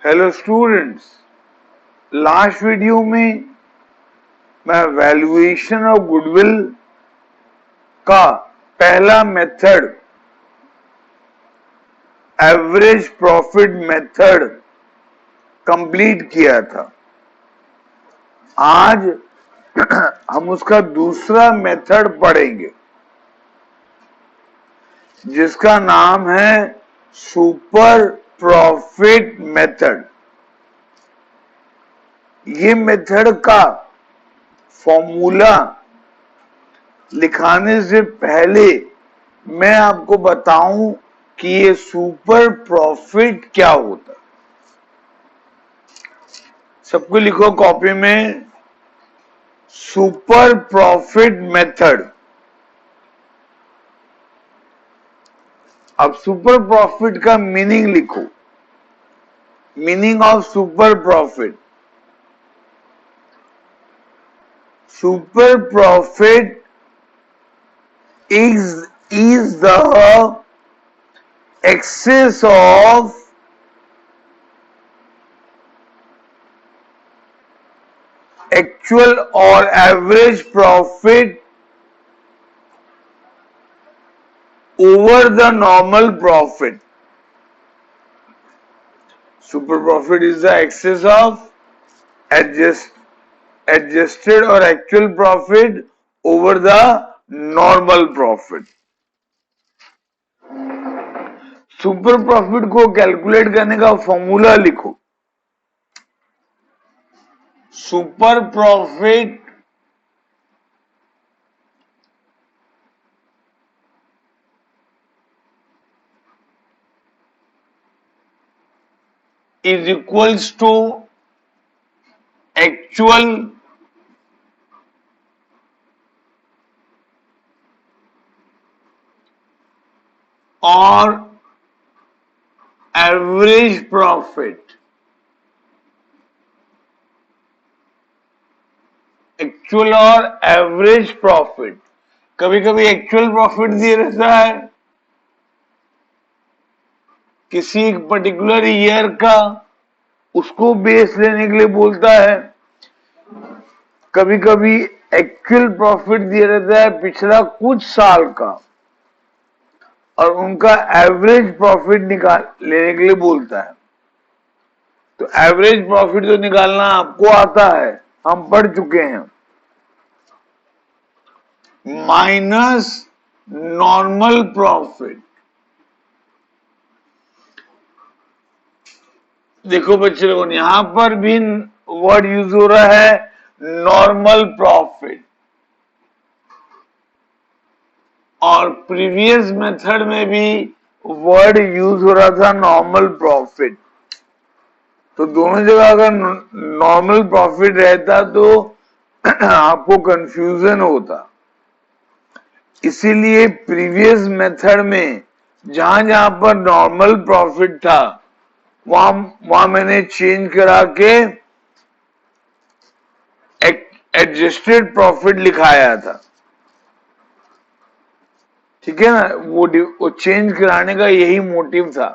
Hello students, last video में मैं valuation of goodwill का पहला method average profit method complete किया था। आज हम उसका दूसरा मेथड पढ़ेंगे जिसका नाम है सुपर प्रॉफिट मेथड। ये मेथड का फॉर्मूला लिखाने से पहले मैं आपको बताऊं कि ये सुपर प्रॉफिट क्या होता है। सबको लिखो कॉपी में, सुपर प्रॉफिट मेथड। अब सुपर प्रॉफिट का मीनिंग लिखो। Meaning of super profit: super profit is the excess of actual or average profit over the normal profit. Super profit is the excess of adjusted or actual profit over the normal profit. Super profit को calculate करने का formula लिखो। Super profit is equals to actual or average profit. Actual और average profit. कभी कभी actual profit दिया रहता है किसी एक पर्टिकुलर ईयर का, उसको बेस लेने के लिए बोलता है। कभी कभी एक्चुअल प्रॉफिट दिया रहता है पिछला कुछ साल का और उनका एवरेज प्रॉफिट निकाल लेने के लिए बोलता है। तो एवरेज प्रॉफिट तो निकालना आपको आता है, हम पढ़ चुके हैं। Minus normal profit. देखो बच्चे लोगों, यहां पर भी वर्ड यूज हो रहा है नॉर्मल प्रॉफिट, और प्रीवियस मेथड में भी वर्ड यूज हो रहा था नॉर्मल प्रॉफिट। तो दोनों जगह अगर नॉर्मल प्रॉफिट रहता तो आपको कंफ्यूजन होता। इसीलिए प्रीवियस मेथड में जहां जहां पर नॉर्मल प्रॉफिट था वहां मैंने चेंज करा के एडजस्टेड प्रॉफिट लिखाया था। ठीक है ना, वो चेंज कराने का यही मोटिव था।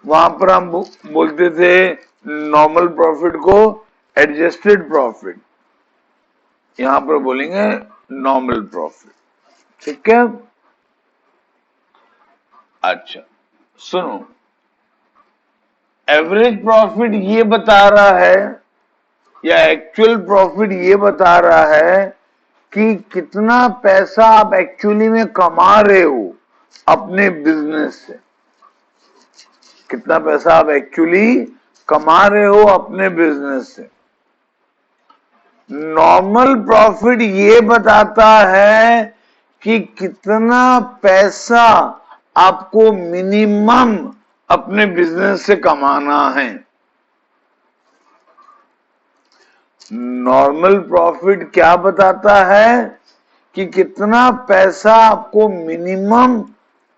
वहां पर हम बोलते थे नॉर्मल प्रॉफिट को एडजस्टेड प्रॉफिट, यहां पर बोलेंगे नॉर्मल प्रॉफिट। ठीक है, अच्छा सुनो, एवरेज प्रॉफिट ये बता रहा है या एक्चुअल प्रॉफिट ये बता रहा है कि कितना पैसा आप एक्चुअली में कमा रहे हो अपने बिजनेस से। कितना पैसा आप एक्चुअली कमा रहे हो अपने बिजनेस से। नॉर्मल प्रॉफिट ये बताता है कि कितना पैसा आपको मिनिमम अपने बिजनेस से कमाना है। नॉर्मल प्रॉफिट क्या बताता है कि कितना पैसा आपको मिनिमम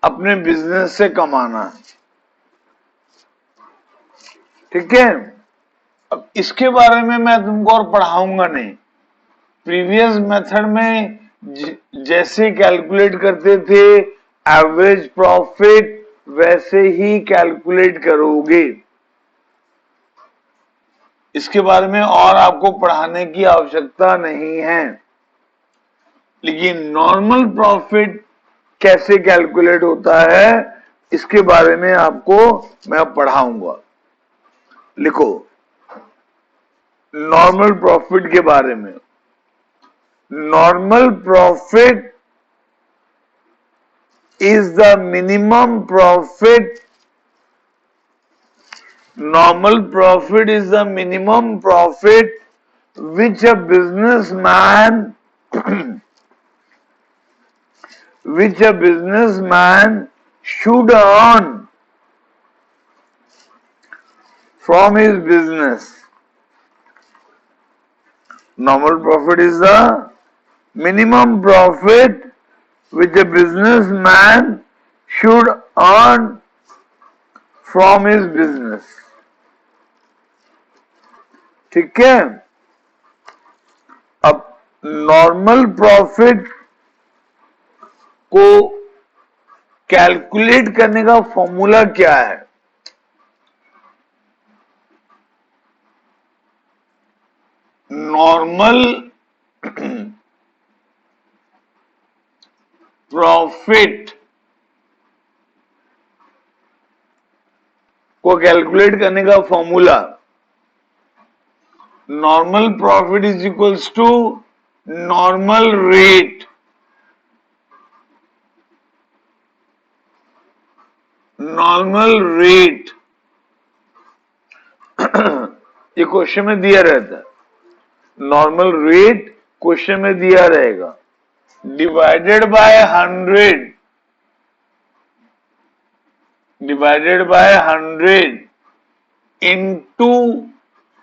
अपने बिजनेस से कमाना है। ठीक है, अब इसके बारे में मैं तुमको और पढ़ाऊंगा नहीं। प्रीवियस मेथड में जैसे कैलकुलेट करते थे एवरेज प्रॉफिट वैसे ही कैलकुलेट करोगे। इसके बारे में और आपको पढ़ाने की आवश्यकता नहीं है। लेकिन नॉर्मल प्रॉफिट कैसे कैलकुलेट होता है इसके बारे में आपको मैं पढ़ाऊंगा। लिखो नॉर्मल प्रॉफिट के बारे में। Normal profit is the minimum profit. Normal profit is the minimum profit which a businessman should earn from his business. Normal profit is the minimum profit which a businessman should earn from his business. ठीक है। अब normal profit को calculate करने का formula क्या है? Normal profit को calculate करने का formula normal profit is equals to normal rate ये क्वेश्चन में दिया रहता है। नॉर्मल रेट क्वेश्चन में दिया रहेगा divided by 100 into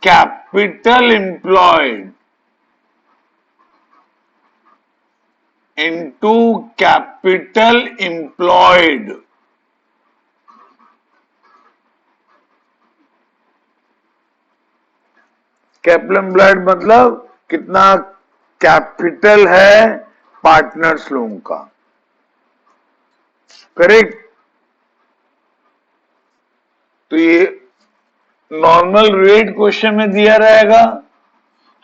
capital employed capital employed मतलब कितना कैपिटल है पार्टनर्स लोगों का। करेक्ट। तो ये नॉर्मल रेट क्वेश्चन में दिया रहेगा।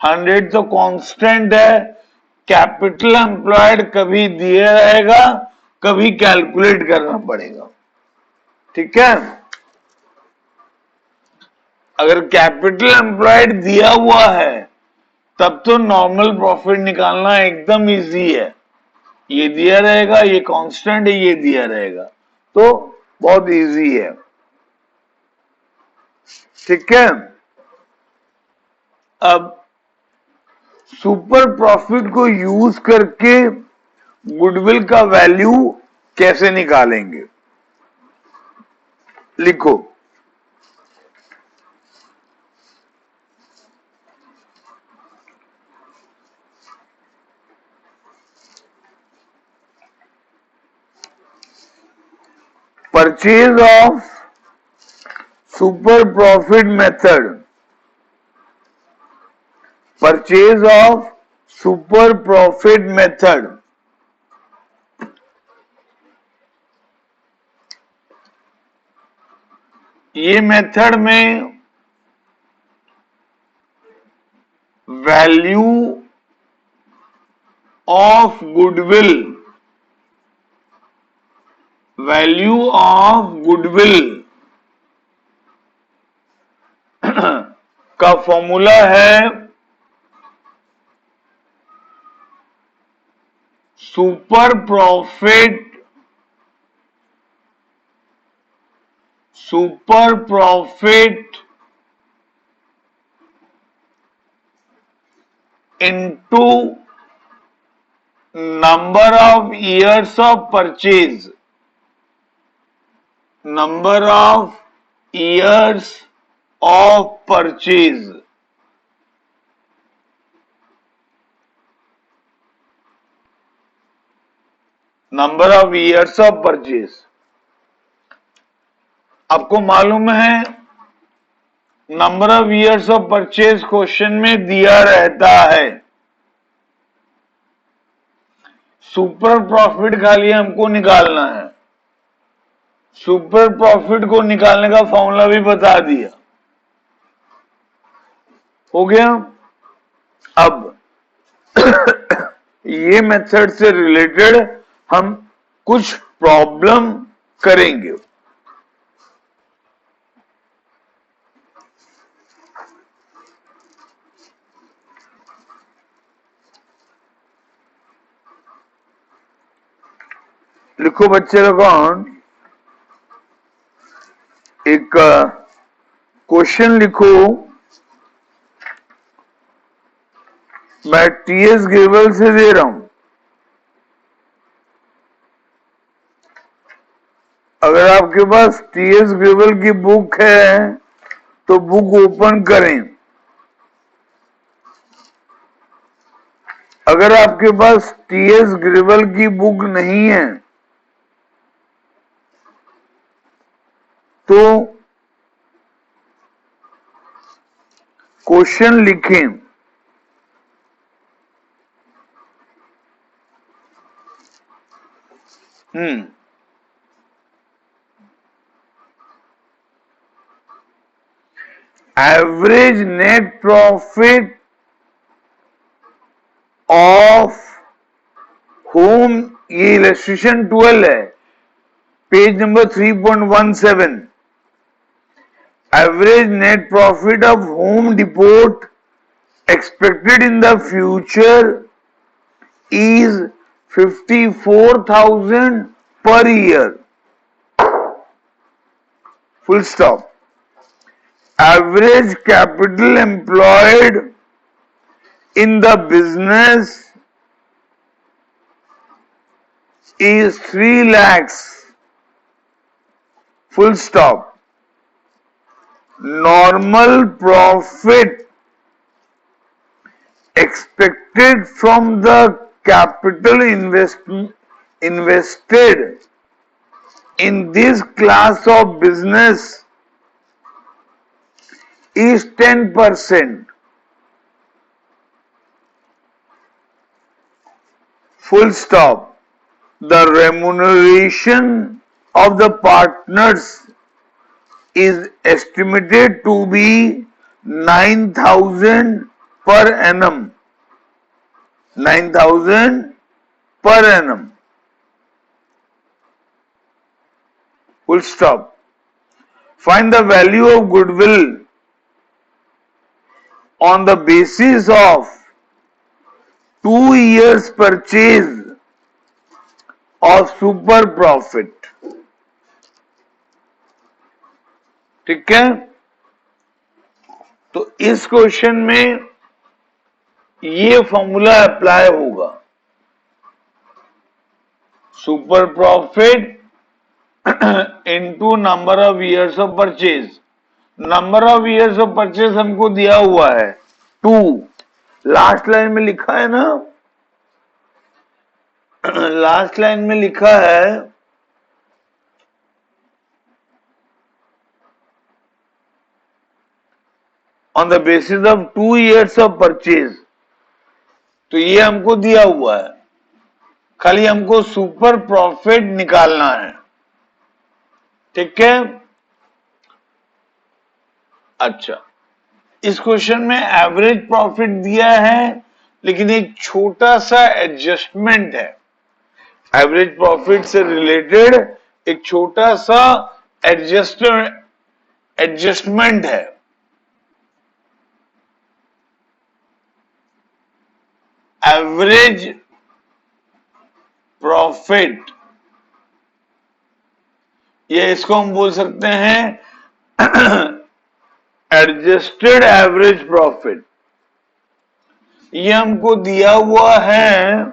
100 तो कांस्टेंट है। कैपिटल एम्प्लॉयड कभी दिया रहेगा, कभी कैलकुलेट करना पड़ेगा। ठीक है। अगर कैपिटल एम्प्लॉयड दिया हुआ है तब तो नॉर्मल प्रॉफिट निकालना एकदम इजी है। ये दिया रहेगा, ये कांस्टेंट है, ये दिया रहेगा, तो बहुत इजी है। ठीक है। अब सुपर प्रॉफिट को यूज करके गुडविल का वैल्यू कैसे निकालेंगे? लिखो purchase of super profit method. Purchase of super profit method. ये मेथड में वैल्यू ऑफ गुडविल का फॉर्मूला है super profit into number of years of purchase. Number of years of purchase. Number of years of purchase. आपको मालूम है number of years of purchase question में दिया रहता है। सुपर प्रॉफिट खाली हमको निकालना है। सुपर प्रॉफिट को निकालने का फॉर्मूला भी बता दिया। हो गया। अब ये मेथड से रिलेटेड हम कुछ प्रॉब्लम करेंगे। लिखो बच्चे लोगों, एक क्वेश्चन लिखो। मैं टीएस ग्रेवल से दे रहा हूं। अगर आपके पास टीएस ग्रेवल की बुक है तो बुक ओपन करें। अगर आपके पास टीएस ग्रेवल की बुक नहीं है तो क्वेश्चन लिखें। Average net profit of home, ये इलस्ट्रेशन 12 है, page number 3.17। Average net profit of home depot expected in the future is 54,000 per year. Full stop. Average capital employed in the business is 3 lakhs. Full stop. Normal profit expected from the capital invested in this class of business is 10%. Full stop. The remuneration of the partners is estimated to be 9,000 per annum. 9,000 per annum. Full stop. Find the value of goodwill on the basis of 2 years purchase of super profit. ठीक है। तो इस question में ये formula apply होगा। Super profit into number of years of purchase. Number of years of purchase हमको दिया हुआ है 2, लास्ट लाइन में लिखा है ना, लास्ट लाइन में लिखा है on the basis of 2 years of purchase. तो ये हमको दिया हुआ है, खाली हमको सुपर प्रॉफिट निकालना है। ठीक है। अच्छा, इस क्वेश्चन में एवरेज प्रॉफिट दिया है लेकिन एक छोटा सा एडजस्टमेंट है। एवरेज प्रॉफिट से रिलेटेड एक छोटा सा एडजस्टमेंट है। एवरेज प्रॉफिट, ये इसको हम बोल सकते हैं एडजस्टेड एवरेज प्रॉफिट। ये हमको दिया हुआ है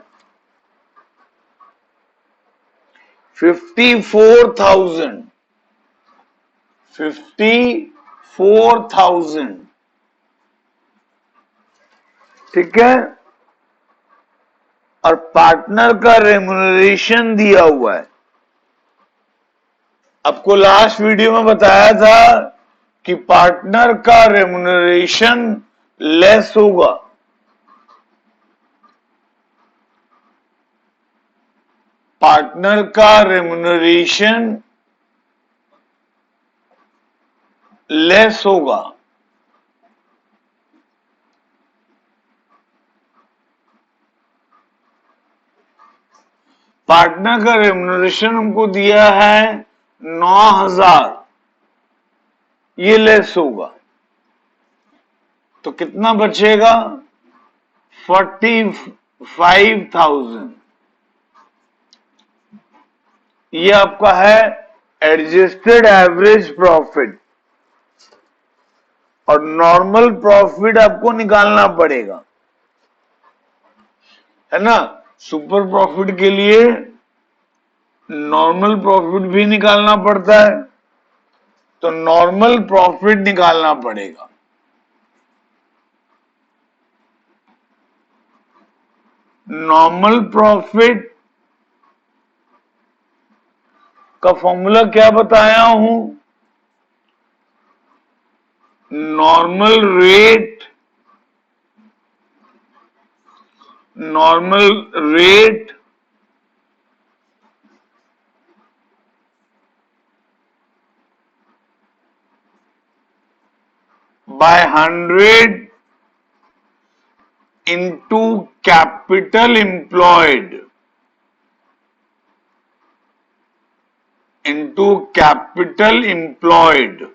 54,000। 54,000। ठीक है। और पार्टनर का रेम्युनरेशन दिया हुआ है। आपको लास्ट वीडियो में बताया था कि पार्टनर का रेम्युनरेशन लेस होगा। पार्टनर का रेम्युनरेशन लेस होगा। पार्टनर का रेम्युनरेशन हमको दिया है 9,000, ये लेस होगा तो कितना बचेगा? 45,000। ये आपका है एडजस्टेड एवरेज प्रॉफिट, और नॉर्मल प्रॉफिट आपको निकालना पड़ेगा, है ना। सुपर प्रॉफिट के लिए नॉर्मल प्रॉफिट भी निकालना पड़ता है, तो नॉर्मल प्रॉफिट निकालना पड़ेगा। नॉर्मल प्रॉफिट का फॉर्मूला क्या बताया हूं? Normal rate by 100 into capital employed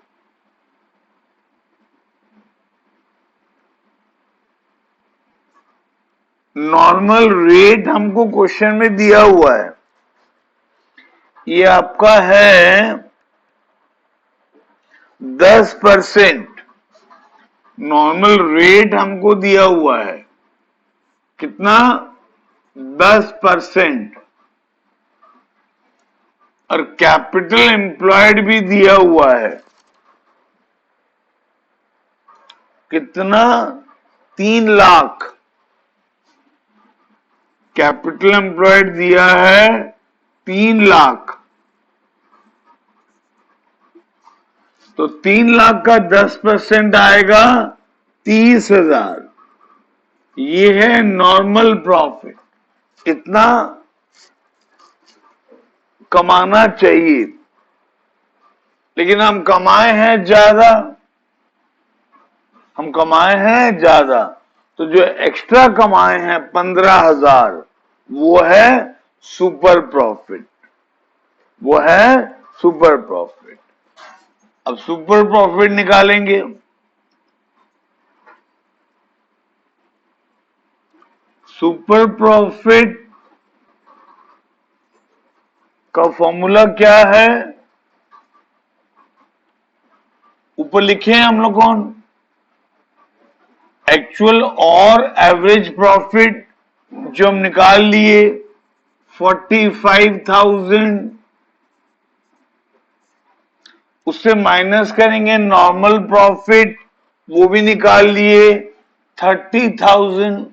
normal rate हमको क्वेश्चन में दिया हुआ है, ये आपका है 10%। नॉर्मल रेट हमको दिया हुआ है कितना? 10%। और कैपिटल एम्प्लॉयड भी दिया हुआ है कितना? 3 लाख। कैपिटल एम्प्लॉयड दिया है 3 लाख, तो 3 लाख का 10% आएगा 30,000। ये है नॉर्मल प्रॉफिट। इतना कमाना चाहिए, लेकिन हम कमाए हैं ज्यादा, तो जो एक्स्ट्रा कमाए हैं 15,000, वो है सुपर प्रॉफिट, अब सुपर प्रॉफिट निकालेंगे। सुपर प्रॉफिट का फॉर्मूला क्या है? ऊपर लिखे हैं हम लोगों ने, एक्चुअल और एवरेज प्रॉफिट जो हम निकाल लिए 45,000, उससे माइनस करेंगे नॉर्मल प्रॉफिट, वो भी निकाल लिए 30,000,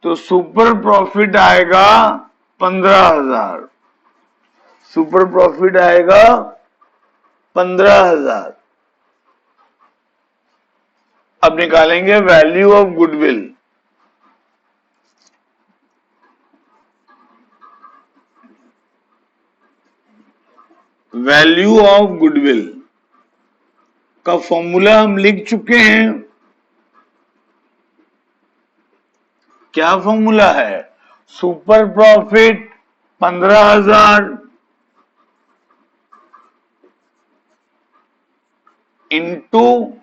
तो सुपर प्रॉफिट आएगा 15,000। सुपर प्रॉफिट आएगा 15,000। अब निकालेंगे value of goodwill. Value of goodwill का फॉर्मूला हम लिख चुके हैं। क्या फॉर्मूला है? Super profit 15,000 into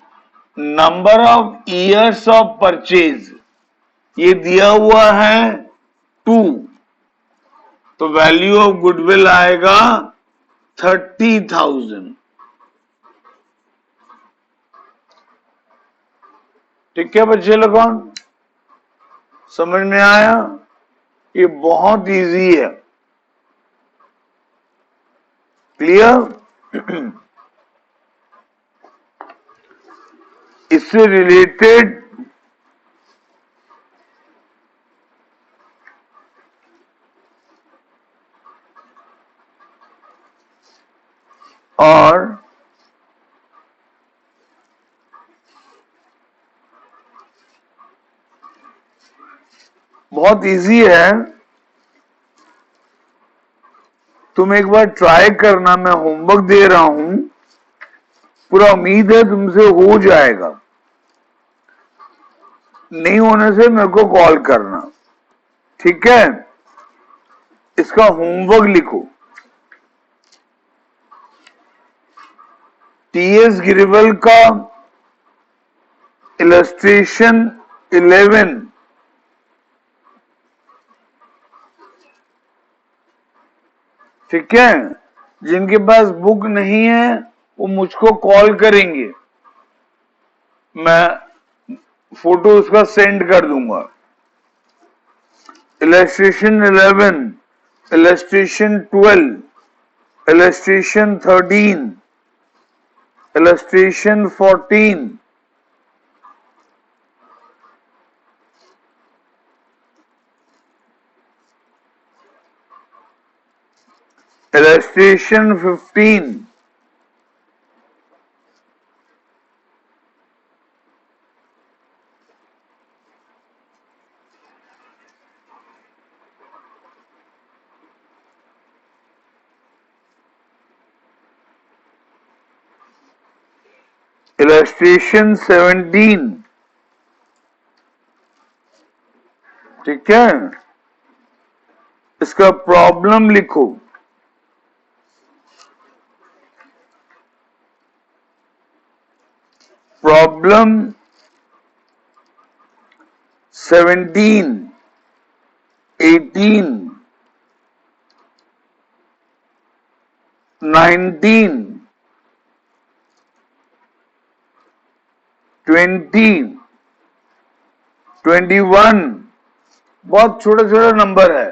number of years of purchase, ये दिया हुआ है 2, तो वैल्यू ऑफ गुडविल आएगा 30,000। ठीक है बच्चे लोगों, समझ में आया? ये बहुत इजी है। क्लियर? इससे रिलेटेड और बहुत इजी है, तुम एक बार ट्राई करना, मैं होमवर्क दे रहा हूं, पूरा उम्मीद है तुमसे हो जाएगा। नहीं होने से मेरे को कॉल करना, ठीक है? इसका होमवर्क लिखो। टीएस गिरिवल का इलस्ट्रेशन 11, ठीक है? जिनके पास बुक नहीं है वो मुझको कॉल करेंगे, मैं फोटो उसका सेंड कर दूंगा। Illustration 11, illustration 12, illustration 13, illustration 14, illustration 15, illustration 17, ठीक है? इसका प्रॉब्लम लिखो। प्रॉब्लम 17, 18, 19, 20, 21, बहुत छोटा छोटा नंबर है,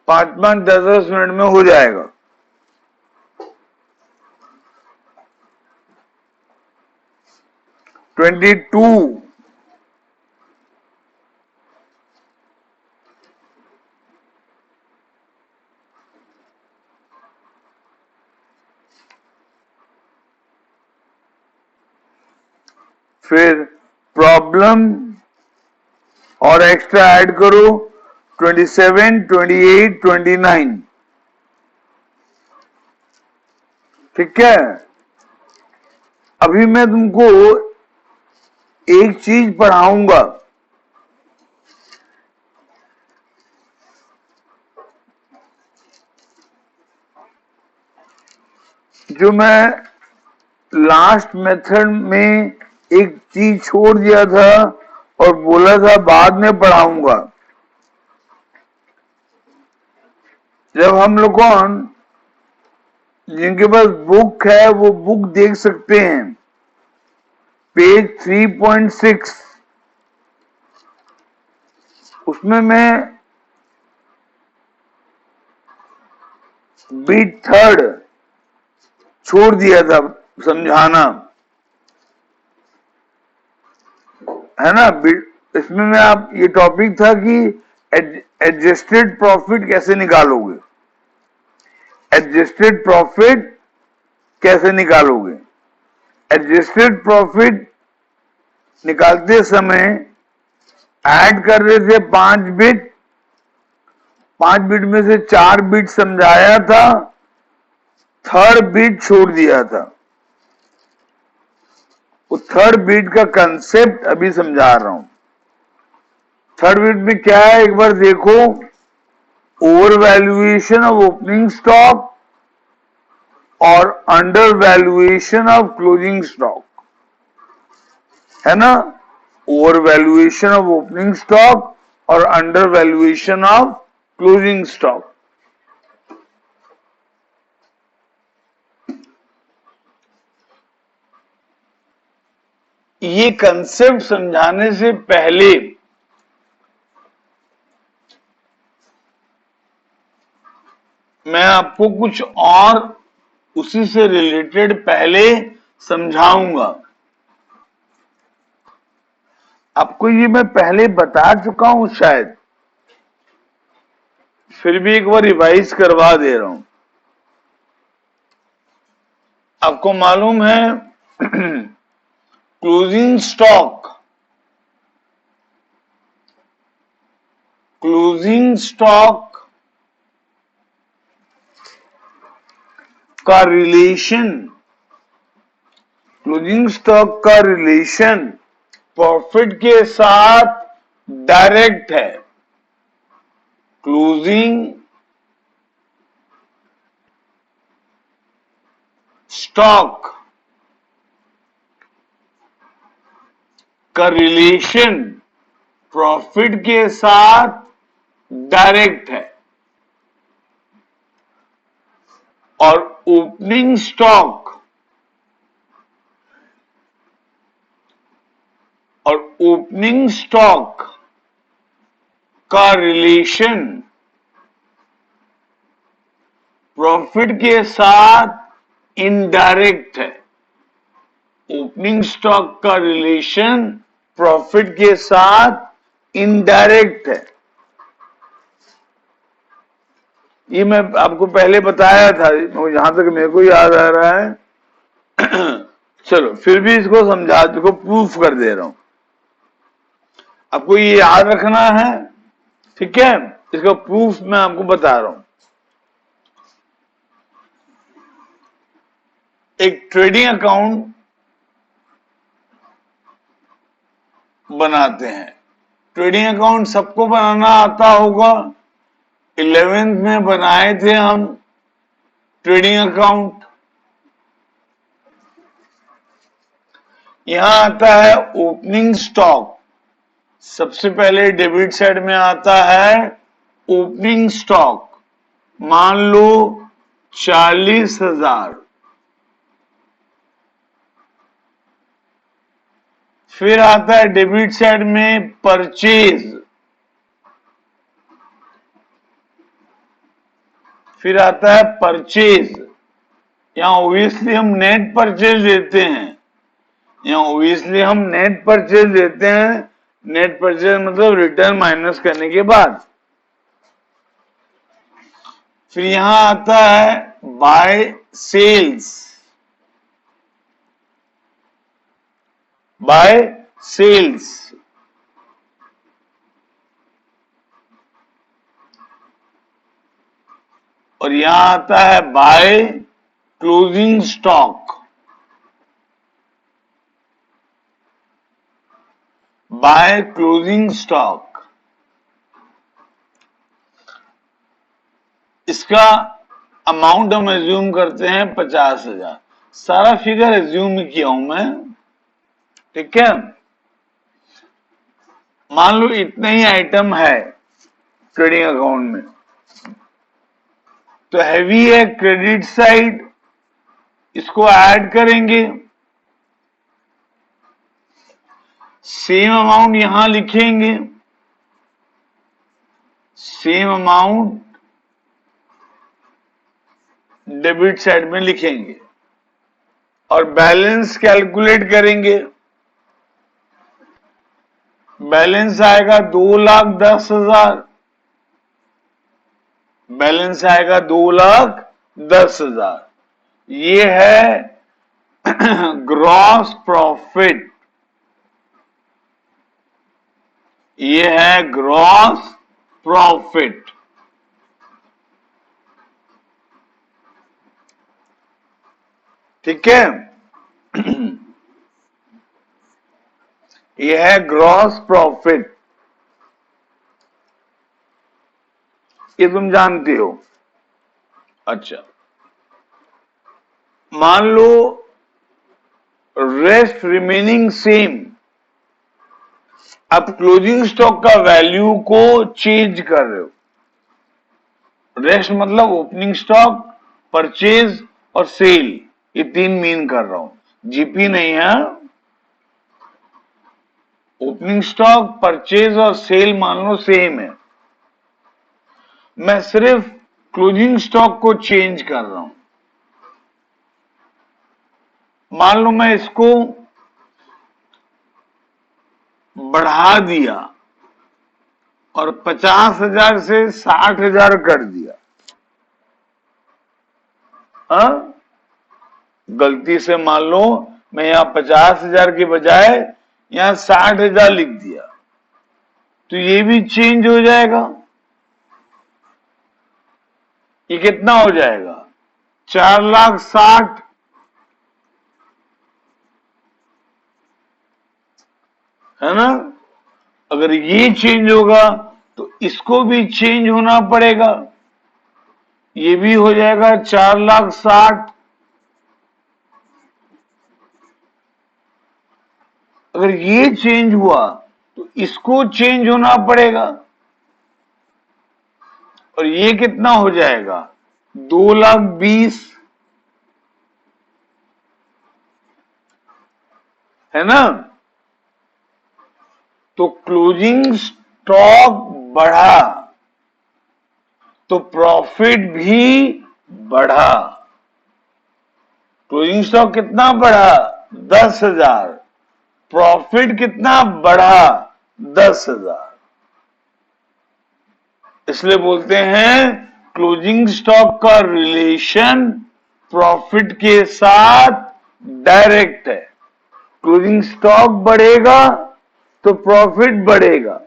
5-5, 10-10 मिनट में हो जाएगा। 22, फिर प्रॉब्लम और एक्स्ट्रा ऐड करो 27, 28, 29, ठीक है? अभी मैं तुमको एक चीज पढ़ाऊंगा, जो मैं लास्ट मेथड में एक चीज छोड़ दिया था और बोला था बाद में पढ़ाऊंगा। जब हम लोग जिनके पास बुक है वो बुक देख सकते हैं, पेज 3.6, उसमें मैं बीट थर्ड छोड़ दिया था समझाना, है ना? इसमें मैं आप ये टॉपिक था कि एडजस्टेड प्रॉफिट कैसे निकालोगे, एडजस्टेड प्रॉफिट कैसे निकालोगे। एडजस्टेड प्रॉफिट निकालते समय ऐड कर रहे थे 5 बिट, 5 बिट में से 4 बिट समझाया था, थर्ड बिट छोड़ दिया था। वो थर्ड बिट का कंसेप्ट अभी समझा रहा हूं। थर्ड बिट में क्या है एक बार देखो, over valuation of opening stock और under valuation of closing stock, है ना? Over valuation of opening stock और under valuation of closing stock. ये कंसेप्ट समझाने से पहले मैं आपको कुछ और उसी से रिलेटेड पहले समझाऊंगा। आपको ये मैं पहले बता चुका हूं शायद, फिर भी एक बार रिवाइज करवा दे रहा हूं। आपको मालूम है क्लोजिंग स्टॉक, क्लोजिंग स्टॉक का रिलेशन, क्लोजिंग स्टॉक का रिलेशन प्रॉफिट के साथ डायरेक्ट है। क्लोजिंग स्टॉक का रिलेशन प्रॉफिट के साथ डायरेक्ट है और ओपनिंग स्टॉक का रिलेशन प्रॉफिट के साथ इनडायरेक्ट है। ओपनिंग स्टॉक का रिलेशन प्रॉफिट के साथ इनडायरेक्ट है। ये मैं आपको पहले बताया था, जहां तक मेरे को याद आ रहा है। चलो फिर भी इसको समझा, इसको प्रूफ कर दे रहा हूं। आपको ये याद रखना है, ठीक है? इसका प्रूफ मैं आपको बता रहा हूं। एक ट्रेडिंग अकाउंट बनाते हैं। ट्रेडिंग अकाउंट सबको बनाना आता होगा। 11th में बनाए थे हम ट्रेडिंग अकाउंट। यहां आता है ओपनिंग स्टॉक। सबसे पहले डेबिट साइड में आता है ओपनिंग स्टॉक, मान लो 40,000। फिर आता है डेबिट साइड में परचेज, फिर आता है परचेज। यहां ओब्वियसली हम नेट परचेज देते हैं। नेट परचेज मतलब रिटर्न माइनस करने के बाद। फिर यहां आता है बाय सेल्स, और यहां आता है बाय क्लोजिंग स्टॉक, इसका अमाउंट हम एज्यूम करते हैं 50,000। सारा फिगर एज्यूम किया हूं मैं, ठीक है? मान लो इतना ही आइटम है ट्रेडिंग अकाउंट में, तो हैवी है क्रेडिट साइड, इसको ऐड करेंगे। सेम अमाउंट यहां लिखेंगे, सेम अमाउंट डेबिट साइड में लिखेंगे और बैलेंस कैलकुलेट करेंगे। बैलेंस आएगा 2,10,000, बैलेंस आएगा 2,10,000। ये है ग्रॉस प्रॉफिट, ये है ग्रॉस प्रॉफिट। ठीक है? यह है ग्रॉस प्रॉफिट, ये तुम जानते हो। अच्छा, मान लो रेस्ट रिमेनिंग सेम। अब क्लोजिंग स्टॉक का वैल्यू को चेंज कर रहे हो। रेस्ट मतलब ओपनिंग स्टॉक, परचेज और सेल, ये 3 मीन कर रहा हूं, जीपी नहीं है। ओपनिंग स्टॉक, परचेज और सेल मान लो सेम है, मैं सिर्फ क्लोजिंग स्टॉक को चेंज कर रहा हूं। मान लो मैं इसको बढ़ा दिया और 50,000 से 60,000 कर दिया। हाँ, गलती से मान लो मैं यहां 50,000 के बजाय यहां 60,000 लिख दिया, तो ये भी चेंज हो जाएगा। ये कितना हो जाएगा? 4,60,000 है ना। अगर ये चेंज होगा तो इसको भी चेंज होना पड़ेगा, ये भी हो जाएगा 4,60,000। अगर ये चेंज हुआ तो इसको चेंज होना पड़ेगा, और ये कितना हो जाएगा 2,20,000 है ना। तो क्लोजिंग स्टॉक बढ़ा तो प्रॉफिट भी बढ़ा। क्लोजिंग स्टॉक कितना बढ़ा 10,000, प्रॉफिट कितना बढ़ा 10,000। इसलिए बोलते हैं क्लोजिंग स्टॉक का रिलेशन प्रॉफिट के साथ डायरेक्ट है। क्लोजिंग स्टॉक बढ़ेगा तो प्रॉफिट बढ़ेगा,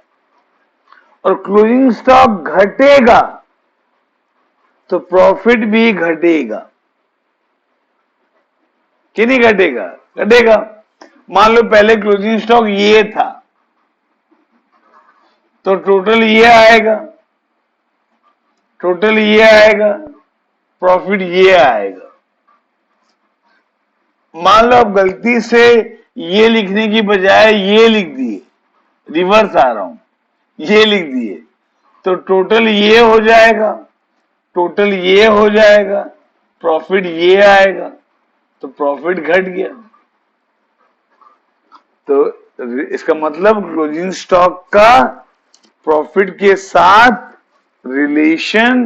और क्लोजिंग स्टॉक घटेगा तो प्रॉफिट भी घटेगा कि नहीं घटेगा? घटेगा। मान लो पहले क्लोजिंग स्टॉक ये था तो टोटल ये आएगा, टोटल ये आएगा, प्रॉफिट ये आएगा। मान लो आप गलती से ये लिखने की बजाय ये लिख दिए, रिवर्स आ रहा हूं, ये लिख दिए, तो टोटल ये हो जाएगा, टोटल ये हो जाएगा, प्रॉफिट ये आएगा, तो प्रॉफिट घट गया। तो इसका मतलब क्लोजिंग स्टॉक का प्रॉफिट के साथ रिलेशन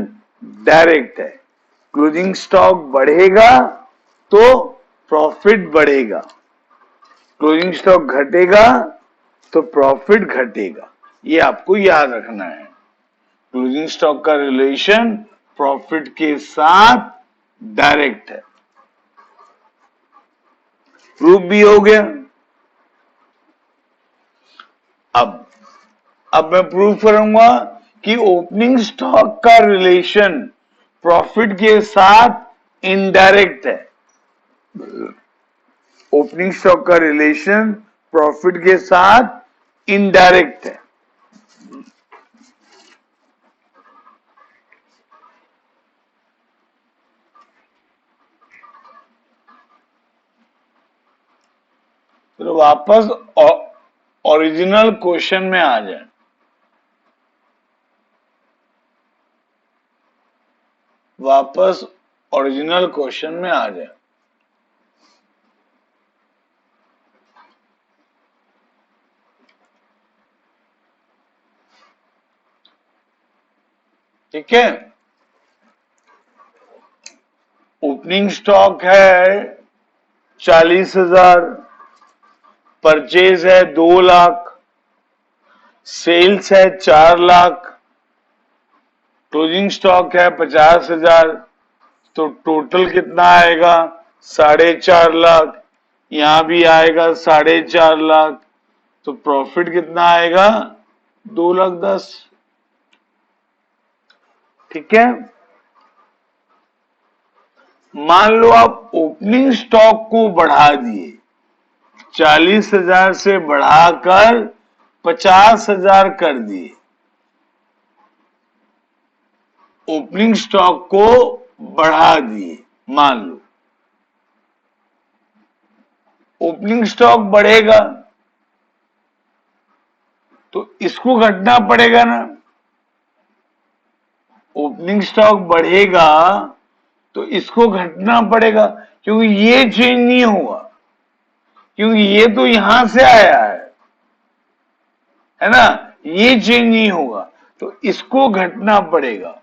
डायरेक्ट है। क्लोजिंग स्टॉक बढ़ेगा तो प्रॉफिट बढ़ेगा, क्लोजिंग स्टॉक घटेगा तो प्रॉफिट घटेगा। ये आपको याद रखना है। क्लोजिंग स्टॉक का रिलेशन प्रॉफिट के साथ डायरेक्ट है। प्रूफ भी हो गया। अब मैं प्रूफ करूंगा कि ओपनिंग स्टॉक का रिलेशन प्रॉफिट के साथ इनडायरेक्ट है। ओपनिंग स्टॉक का रिलेशन प्रॉफिट के साथ इनडायरेक्ट है। तो वापस ओरिजिनल क्वेश्चन में आ जाए। वापस ओरिजिनल क्वेश्चन में आ जाए। ठीक है, ओपनिंग स्टॉक है 40,000, परचेज है 2 लाख, सेल्स है 4 लाख, क्लोजिंग स्टॉक है 50,000, तो टोटल कितना आएगा 4.5 लाख। यहां भी आएगा 4.5 लाख, तो प्रॉफिट कितना आएगा 2,10,000। ठीक है, मान लो आप ओपनिंग स्टॉक को बढ़ा दिए, 40,000 से बढ़ाकर 50,000 कर दिए। ओपनिंग स्टॉक को बढ़ा दिए, मान लो ओपनिंग स्टॉक बढ़ेगा तो इसको घटना पड़ेगा ना। ओपनिंग स्टॉक बढ़ेगा तो इसको घटना पड़ेगा, क्योंकि ये चेंज नहीं हुआ, क्योंकि ये तो यहां से आया है ना, ये चेंज नहीं होगा, तो इसको घटना पड़ेगा।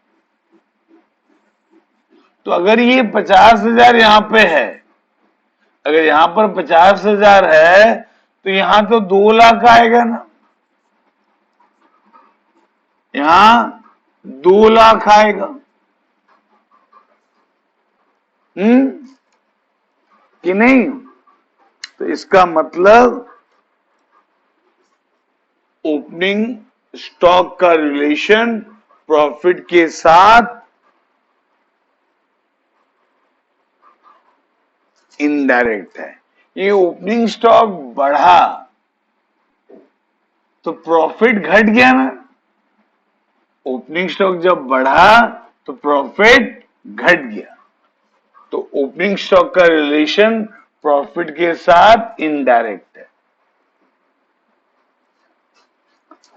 तो अगर ये 50,000 यहां पे है, अगर यहां पर 50,000 है तो यहां तो 2 लाख आएगा ना, यहां 2 लाख आएगा। कि नहीं? तो इसका मतलब ओपनिंग स्टॉक का रिलेशन प्रॉफिट के साथ इनडायरेक्ट है। ये ओपनिंग स्टॉक बढ़ा तो प्रॉफिट घट गया ना। ओपनिंग स्टॉक जब बढ़ा तो प्रॉफिट घट गया। तो ओपनिंग स्टॉक का रिलेशन प्रॉफिट के साथ इनडायरेक्ट है।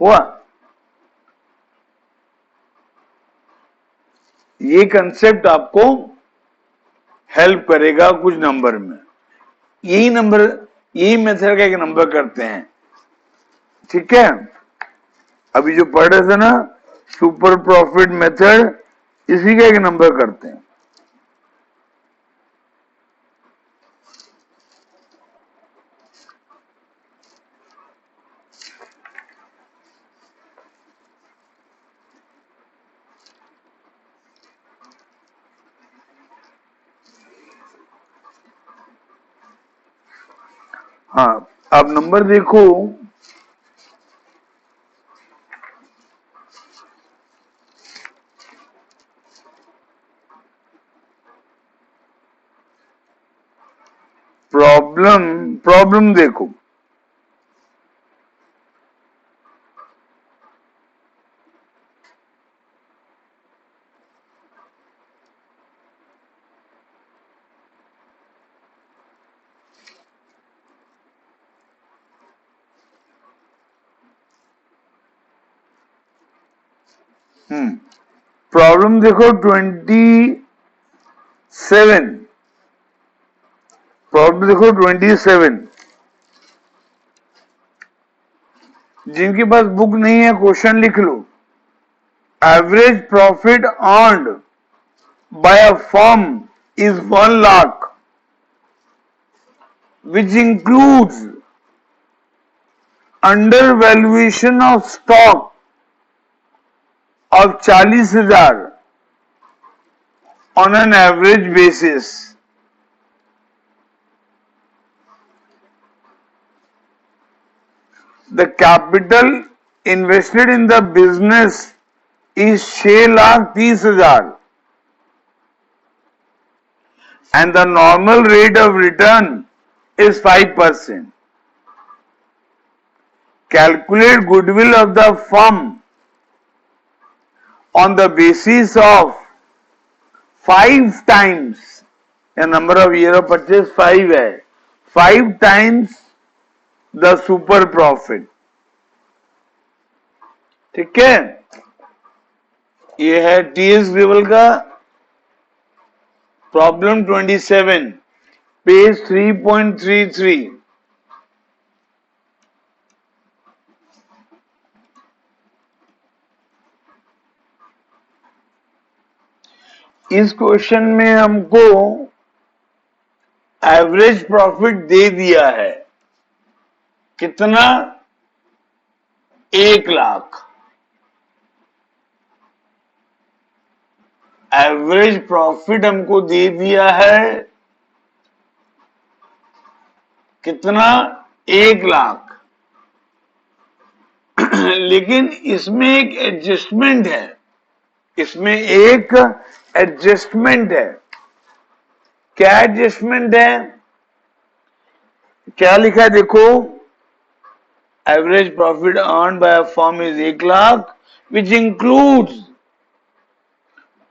हुआ? ये कंसेप्ट आपको हेल्प करेगा कुछ नंबर में। यही मेथड का एक नंबर करते हैं, ठीक है। अभी जो पढ़ रहे थे ना सुपर प्रॉफिट मेथड, इसी का एक नंबर करते हैं। हाँ, आप नंबर देखो। प्रॉब्लम देखो। प्रॉब्लम देखो 27। प्रॉब्लम देखो 27। जिनके पास बुक नहीं है क्वेश्चन लिख लो। Average profit earned by a firm is 1 lakh which includes undervaluation of stock of 40,000 on an average basis. The capital invested in the business is 6,30,000 and the normal rate of return is 5%. Calculate goodwill of the firm on the basis of 5 times, the number of year of purchase 5 है, 5 times the super profit। ठीक है, ये है TS gravel का problem 27, page 3.33। इस question में हमको average profit दे दिया है कितना, 1 लाख। एवरेज प्रॉफिट हमको दे दिया है कितना, 1 लाख। लेकिन इसमें एक एडजस्टमेंट है, इसमें एक एडजस्टमेंट है। क्या एडजस्टमेंट है, क्या लिखा है देखो। Average profit earned by a firm is 1 lakh which includes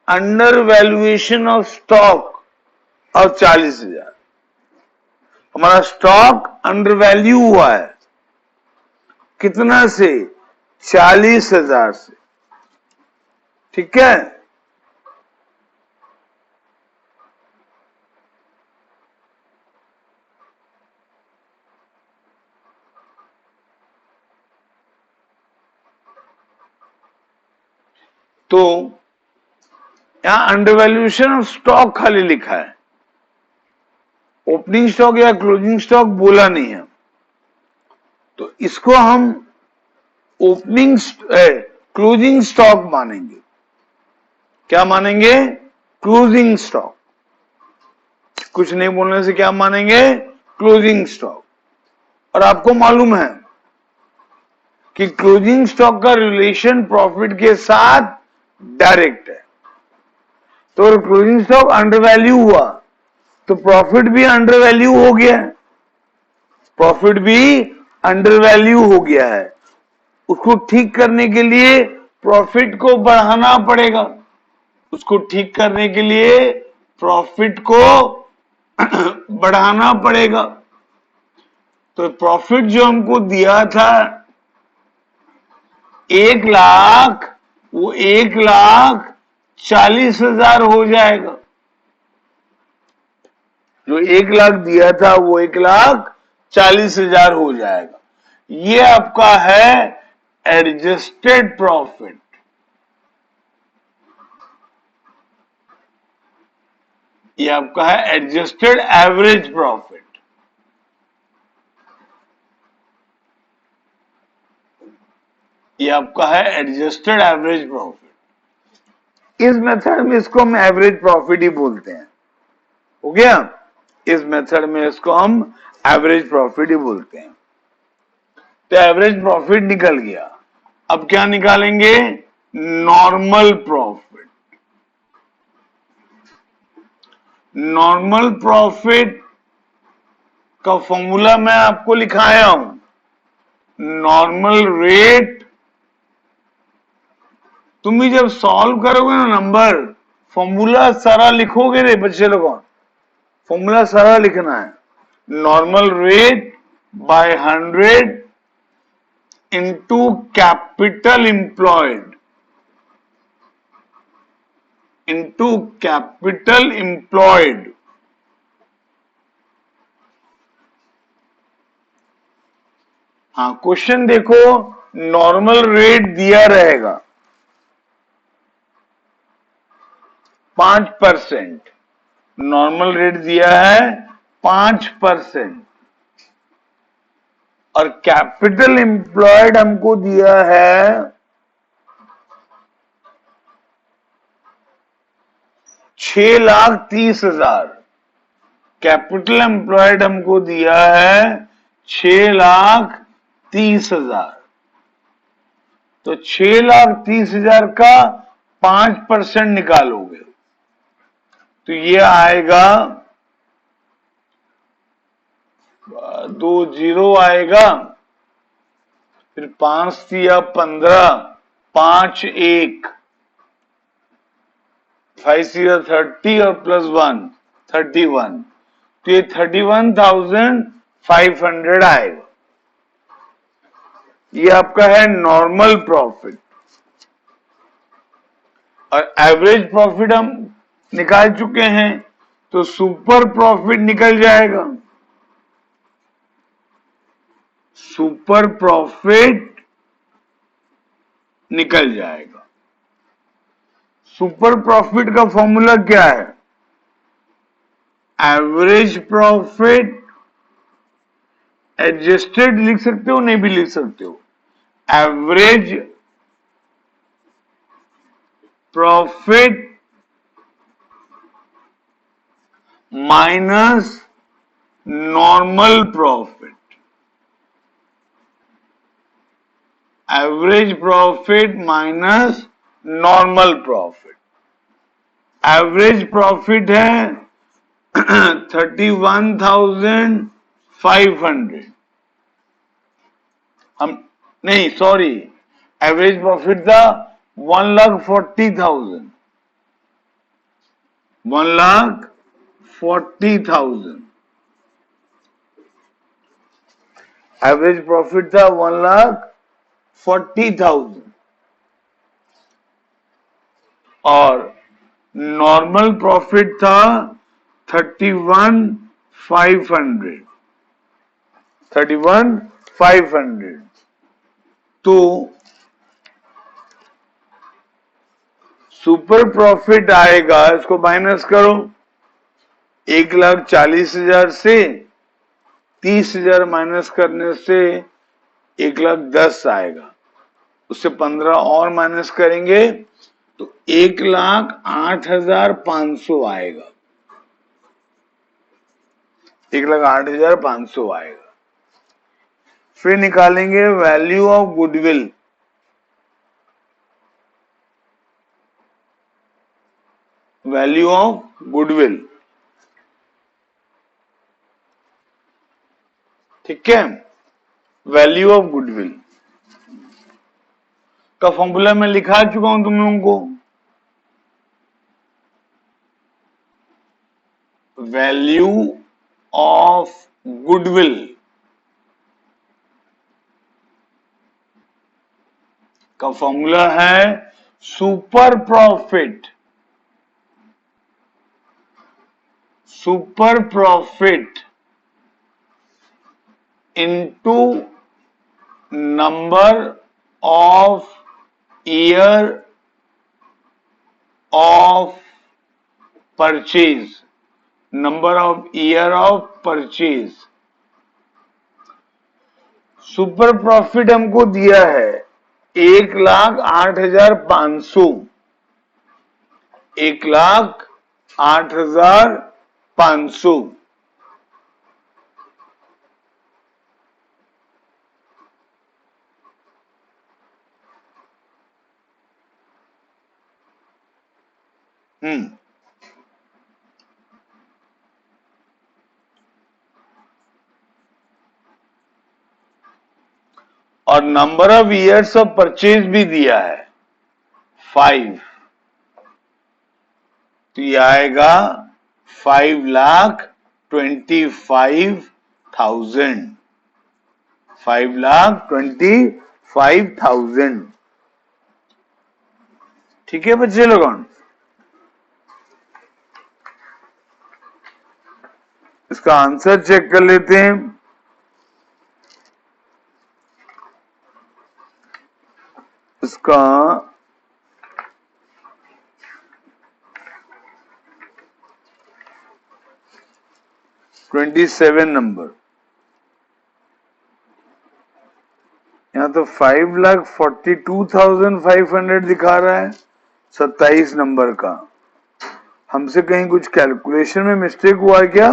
under valuation of stock of 40,000। हमारा स्टॉक अंडर वैल्यू हुआ है कितना से, 40,000 से। ठीक है, तो यहां अंडर वैल्यूएशन ऑफ स्टॉक खाली लिखा है, ओपनिंग स्टॉक या क्लोजिंग स्टॉक बोला नहीं है। तो इसको हम ओपनिंग क्लोजिंग स्टॉक मानेंगे। क्या मानेंगे, क्लोजिंग स्टॉक। कुछ नहीं बोलने से क्या मानेंगे, क्लोजिंग स्टॉक। और आपको मालूम है कि क्लोजिंग स्टॉक का रिलेशन प्रॉफिट के साथ डायरेक्ट है। तो क्लोजिंग स्टॉक अंडर वैल्यू हुआ तो प्रॉफिट भी अंडर वैल्यू हो गया है, प्रॉफिट भी अंडर वैल्यू हो गया है। उसको ठीक करने के लिए प्रॉफिट को बढ़ाना पड़ेगा, उसको ठीक करने के लिए प्रॉफिट को बढ़ाना पड़ेगा। तो प्रॉफिट जो हमको दिया था 1,00,000, वो 1,40,000 हो जाएगा। जो 1,00,000 दिया था वो 1,40,000 हो जाएगा। ये आपका है एडजस्टेड प्रॉफिट। ये आपका है एडजस्टेड एवरेज प्रॉफिट। ये आपका है एडजस्टेड एवरेज प्रॉफिट। इस मेथड में इसको हम एवरेज प्रॉफिट ही बोलते हैं। हो गया? इस मेथड में इसको हम एवरेज प्रॉफिट ही बोलते हैं। तो एवरेज प्रॉफिट निकल गया। अब क्या निकालेंगे? Normal profit. नॉर्मल प्रॉफिट का फॉर्मूला मैं आपको लिखाया हूं। नॉर्मल रेट, तुम भी जब सॉल्व करोगे ना नंबर, फॉर्मूला सारा लिखोगे रे बच्चे लोगों, फॉर्मूला सारा लिखना है। Normal rate by 100 into capital employed, into capital employed. हाँ, क्वेश्चन देखो, नॉर्मल रेट दिया रहेगा 5%। नॉर्मल रेट दिया है 5%, और कैपिटल एम्प्लॉयड हमको दिया है 6,30,000। कैपिटल एम्प्लॉयड हमको दिया है 6,30,000। तो 6,30,000 का 5% निकालोगे तो ये आएगा, 2 जीरो आएगा, फिर 5 दिया 15, 5 1, 5 दिया 30 और प्लस 1 31। तो ये 31,500 आएगा। ये आपका है नॉर्मल प्रॉफिट। और एवरेज प्रॉफिट हम निकाल चुके हैं, तो सुपर प्रॉफिट निकल जाएगा। सुपर प्रॉफिट निकल जाएगा। सुपर प्रॉफिट का फॉर्मूला क्या है? एवरेज प्रॉफिट, एडजस्टेड लिख सकते हो, नहीं भी लिख सकते हो। Average profit minus normal profit. Average profit minus normal profit. Average profit है 31,500। हम नहीं, सॉरी, एवरेज प्रॉफिट था 1,40,000। 1,40,000 एवरेज प्रॉफिट था 1,40,000, और नॉर्मल प्रॉफिट था 31,500। 31,500। तो सुपर प्रॉफिट आएगा, इसको माइनस करो, 1,40,000 से 30,000 माइनस करने से 1,10,000 आएगा। उससे 15 और माइनस करेंगे तो 1,08,500 आएगा। 1,08,500 आएगा। फिर निकालेंगे value of goodwill. Value of goodwill ठीक है। वैल्यू ऑफ गुडविल का फॉर्मूला मैं लिखा चुका हूं तुम लोगों को। वैल्यू ऑफ गुडविल का फॉर्मूला है super profit into number of year of purchase, number of year of purchase. Super profit हमको दिया है 1,08,500, 1,08,500। और number of years of purchase भी दिया है 5, तो ये आएगा 5,25,000, 5,25,000। ठीक है बच्चे लोगों, इसका आंसर चेक कर लेते हैं। इसका $27 नंबर, यहां तो 5,42,500 दिखा रहा है 27 नंबर का। हमसे कहीं कुछ कैलकुलेशन में मिस्टेक हुआ है क्या?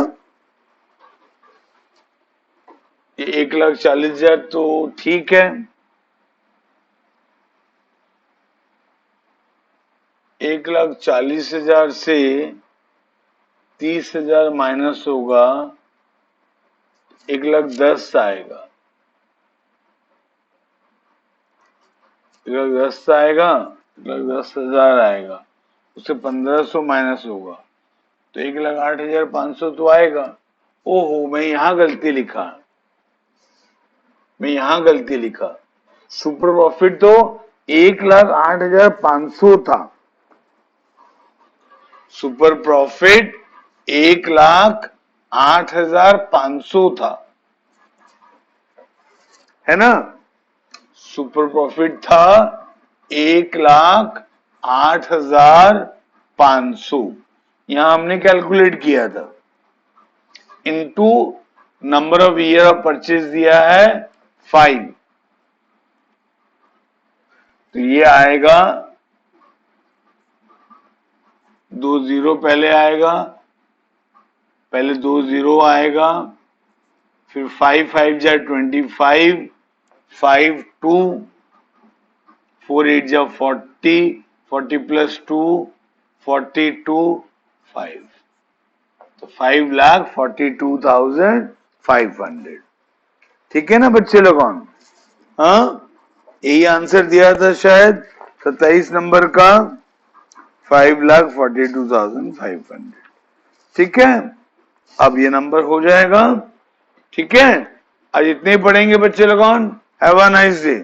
ये 1,40,000 तो ठीक है, 1,40,000 से 30,000 माइनस होगा 1,10,000 आएगा, 1,10,000 आएगा, 1,10,000 आएगा, उससे 1,500 माइनस होगा तो 1,08,500 तो आएगा। ओहो, मैं यहां गलती लिखा, सुपर प्रॉफिट तो 1,08,500 था, सुपर प्रॉफिट 1,08,500 था, है ना। सुपर प्रॉफिट था 1,08,500, यहां हमने कैलकुलेट किया था, into number of year of purchase दिया है 5, तो ये आएगा 2 जीरो पहले आएगा, पहले 2 जीरो आएगा, फिर 5 5 जा 25, 5 2, 4 8 जा 40, 40 प्लस 2 42, 5, तो 5,42,500। ठीक है ना बच्चे लोगों, हाँ यही आंसर दिया था शायद 27 नंबर का, 5,42,500। ठीक है, अब ये नंबर हो जाएगा। ठीक है, आज इतने ही पढ़ेंगे बच्चे लोगों। Have a nice day.